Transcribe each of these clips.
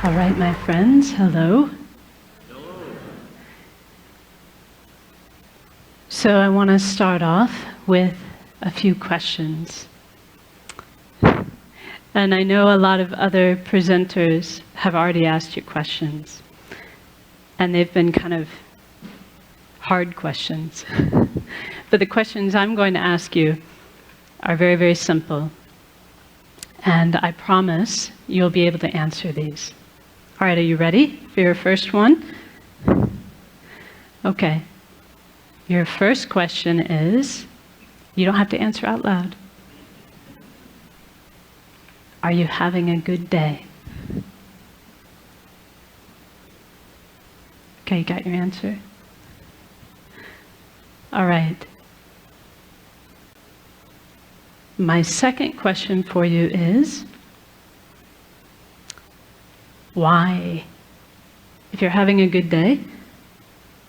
All right, my friends, hello. So I want to start off with a few questions. And I know a lot of other presenters have already asked you questions. And they've been kind of hard questions. But the questions I'm going to ask you are very, very simple. And I promise you'll be able to answer these. All right, are you ready for your first one? Okay. Your first question is, you don't have to answer out loud. Are you having a good day? Okay, you got your answer? All right. My second question for you is, why? If you're having a good day,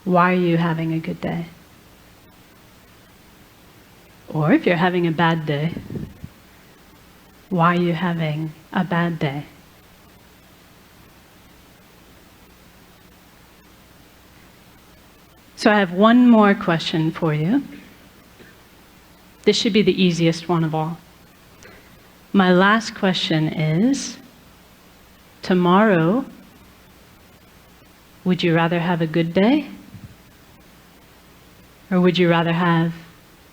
why are you having a good day? Or if you're having a bad day, why are you having a bad day? So I have one more question for you. This should be the easiest one of all. My last question is, tomorrow, would you rather have a good day? Or would you rather have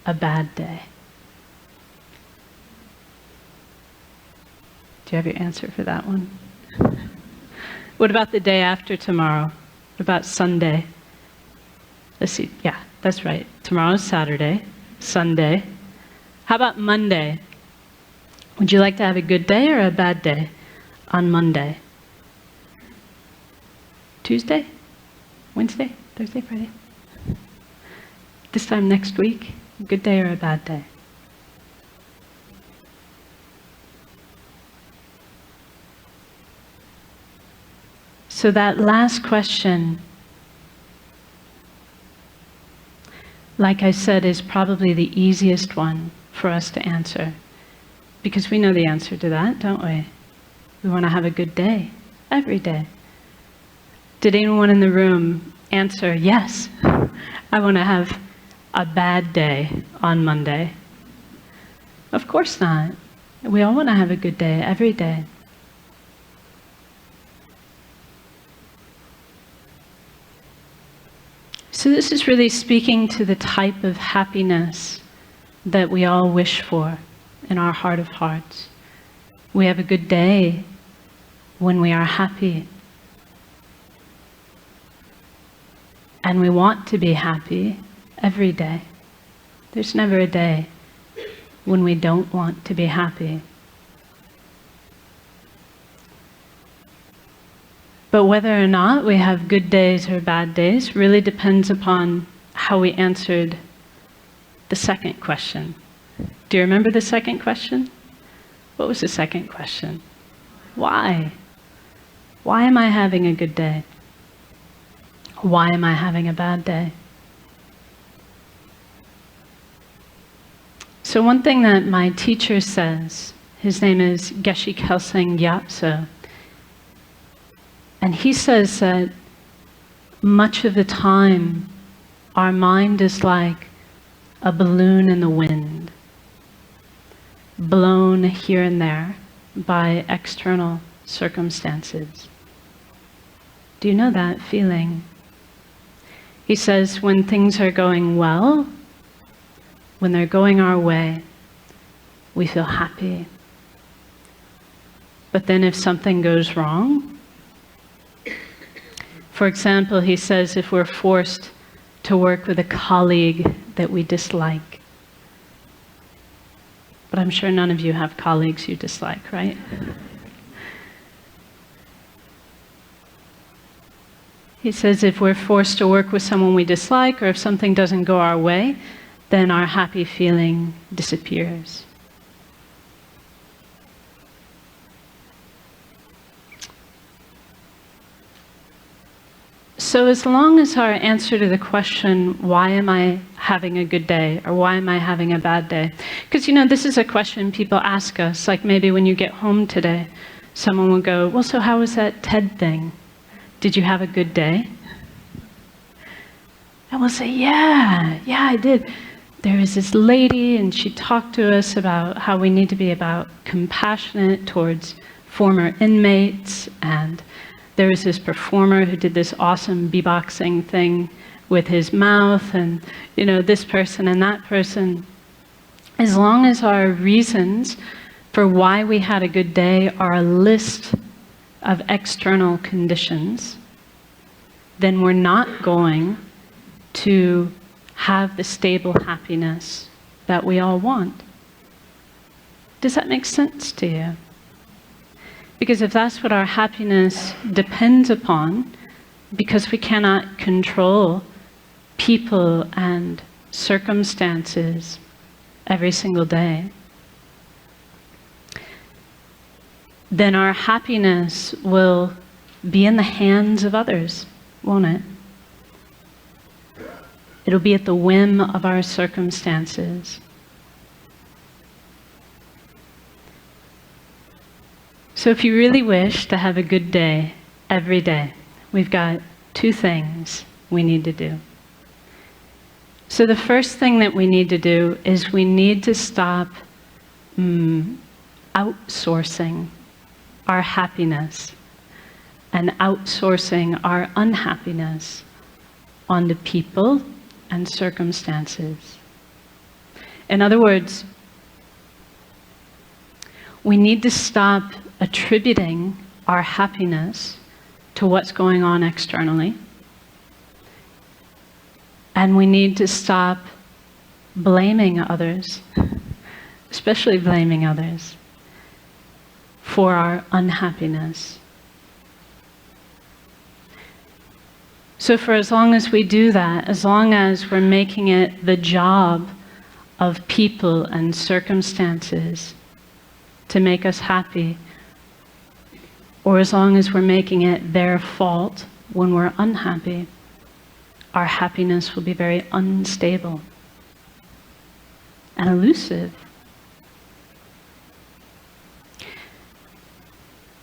a bad day? Do you have your answer for that one? What about the day after tomorrow? What about Sunday? Let's see, yeah, that's right. Tomorrow's Saturday, Sunday. How about Monday? Would you like to have a good day or a bad day on Monday? Tuesday? Wednesday? Thursday? Friday? This time next week? A good day or a bad day? So that last question, like I said, is probably the easiest one for us to answer. Because we know the answer to that, don't we? We want to have a good day, every day. Did anyone in the room answer, yes, I want to have a bad day on Monday? Of course not. We all want to have a good day, every day. So this is really speaking to the type of happiness that we all wish for in our heart of hearts. We have a good day when we are happy. And we want to be happy every day. There's never a day when we don't want to be happy. But whether or not we have good days or bad days really depends upon how we answered the second question. Do you remember the second question? What was the second question? Why? Why am I having a good day? Why am I having a bad day? So one thing that my teacher says, his name is Geshe Kelsang Nyema, and he says that much of the time our mind is like a balloon in the wind, blown here and there by external circumstances. Do you know that feeling? He says when things are going well, when they're going our way, we feel happy. But then if something goes wrong, for example, he says if we're forced to work with a colleague that we dislike, but I'm sure none of you have colleagues you dislike, right? He says if we're forced to work with someone we dislike, or if something doesn't go our way, then our happy feeling disappears. So as long as our answer to the question, why am I having a good day, or why am I having a bad day? Because, you know, this is a question people ask us, like maybe when you get home today, someone will go, well, so how was that TED thing? Did you have a good day? And we'll say, yeah, I did. There was this lady, and she talked to us about how we need to be compassionate towards former inmates, and there was this performer who did this awesome beatboxing thing with his mouth, and this person and that person. As long as our reasons for why we had a good day are a list of external conditions, then we're not going to have the stable happiness that we all want. Does that make sense to you? Because if that's what our happiness depends upon, because we cannot control people and circumstances every single day, then our happiness will be in the hands of others, won't it? It'll be at the whim of our circumstances. So if you really wish to have a good day every day, we've got 2 things we need to do. So the first thing that we need to do is we need to stop outsourcing our happiness and outsourcing our unhappiness onto people and circumstances. In other words, we need to stop attributing our happiness to what's going on externally. And we need to stop blaming others, especially blaming others, for our unhappiness. So for as long as we do that, as long as we're making it the job of people and circumstances to make us happy, or as long as we're making it their fault when we're unhappy, our happiness will be very unstable and elusive.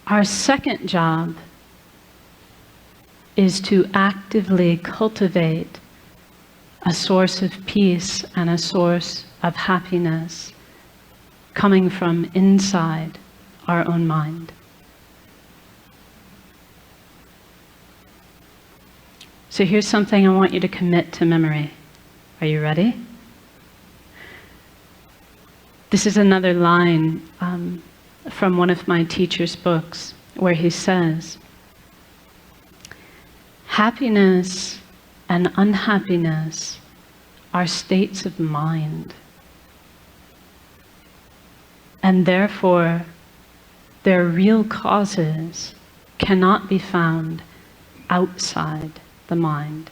Our second job is to actively cultivate a source of peace and a source of happiness coming from inside our own mind. So here's something I want you to commit to memory. Are you ready? This is another line from one of my teacher's books where he says, happiness and unhappiness are states of mind, and therefore their real causes cannot be found outside the mind.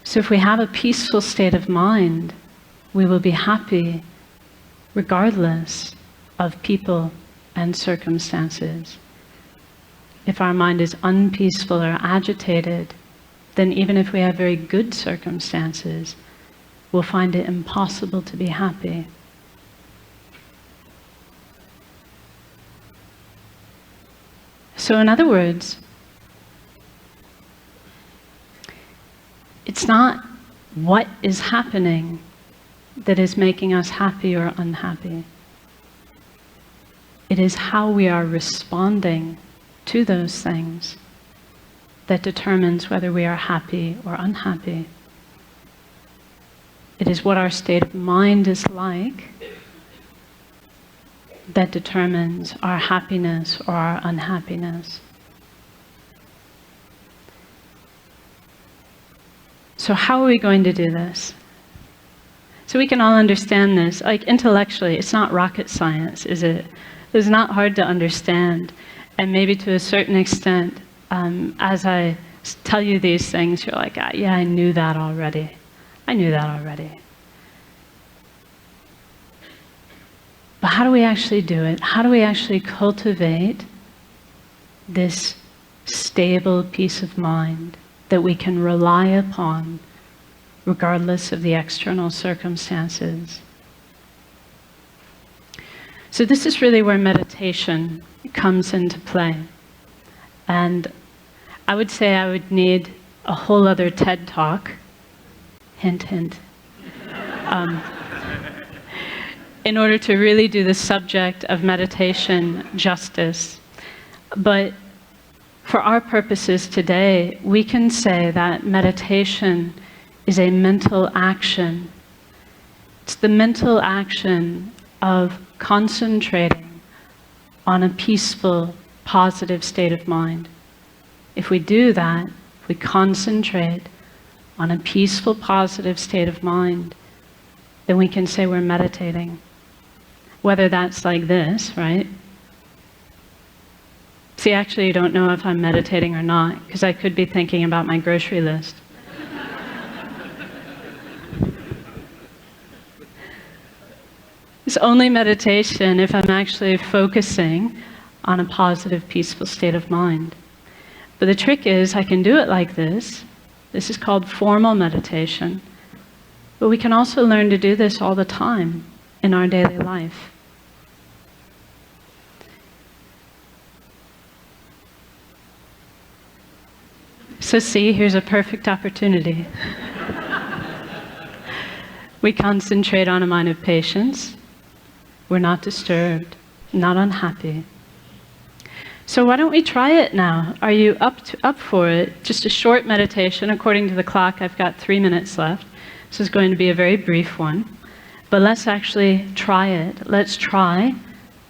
So if we have a peaceful state of mind, we will be happy regardless of people and circumstances. If our mind is unpeaceful or agitated, then even if we have very good circumstances, we'll find it impossible to be happy. So in other words, it's not what is happening that is making us happy or unhappy. It is how we are responding to those things that determines whether we are happy or unhappy. It is what our state of mind is like that determines our happiness or our unhappiness. So how are we going to do this? So we can all understand this. Like intellectually, it's not rocket science, is it? It's not hard to understand. And maybe to a certain extent, as I tell you these things, you're like, yeah, I knew that already. I knew that already. But how do we actually do it? How do we actually cultivate this stable peace of mind that we can rely upon regardless of the external circumstances? So this is really where meditation comes into play. And I would say I would need a whole other TED Talk, hint, hint, in order to really do the subject of meditation justice. But for our purposes today, we can say that meditation is a mental action. It's the mental action of concentrating on a peaceful, positive state of mind. If we do that, if we concentrate on a peaceful, positive state of mind, then we can say we're meditating. Whether that's like this, right? See, actually, you don't know if I'm meditating or not, because I could be thinking about my grocery list. It's only meditation if I'm actually focusing on a positive, peaceful state of mind. But the trick is, I can do it like this. This is called formal meditation. But we can also learn to do this all the time in our daily life. So see, here's a perfect opportunity. We concentrate on a mind of patience. We're not disturbed, not unhappy. So why don't we try it now? Are you up for it? Just a short meditation. According to the clock, I've got 3 minutes left. This is going to be a very brief one. But let's actually try it. Let's try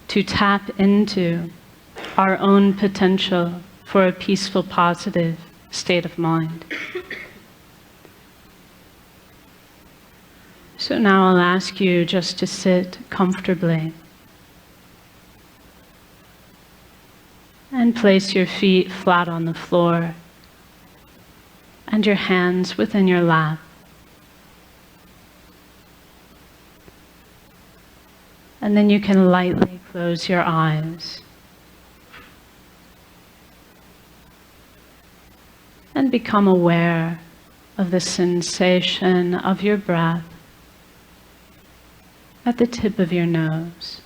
to tap into our own potential for a peaceful, positive state of mind. So now I'll ask you just to sit comfortably and place your feet flat on the floor and your hands within your lap. And then you can lightly close your eyes and become aware of the sensation of your breath at the tip of your nose.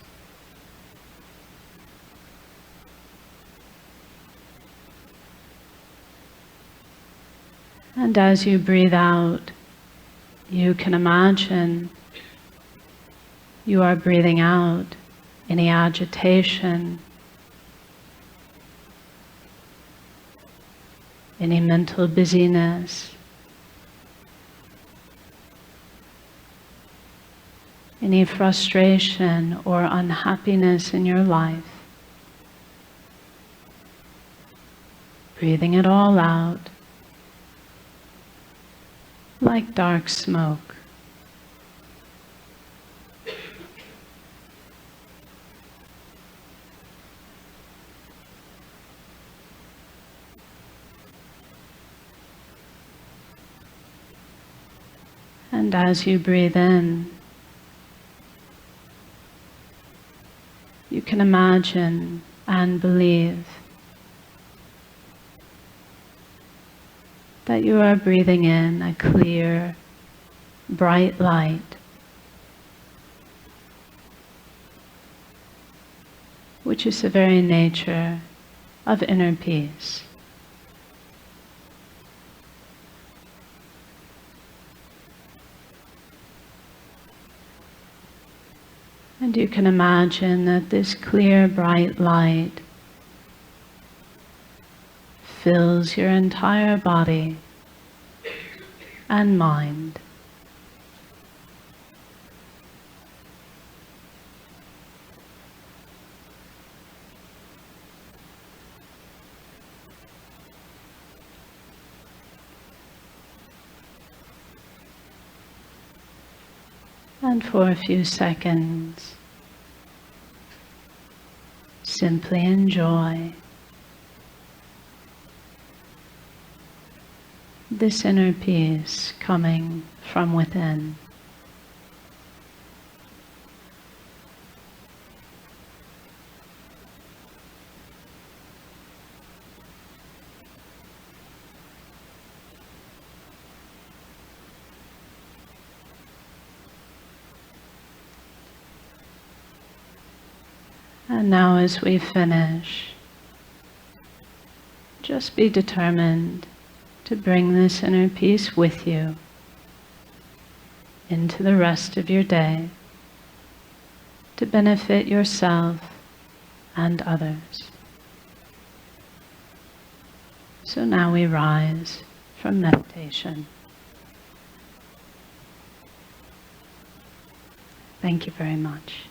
And as you breathe out, you can imagine you are breathing out any agitation, any mental busyness, any frustration or unhappiness in your life. Breathing it all out like dark smoke. And as you breathe in, you can imagine and believe that you are breathing in a clear, bright light, which is the very nature of inner peace. And you can imagine that this clear, bright light fills your entire body and mind. And for a few seconds, simply enjoy this inner peace coming from within. And now as we finish, just be determined to bring this inner peace with you into the rest of your day to benefit yourself and others. So now we rise from meditation. Thank you very much.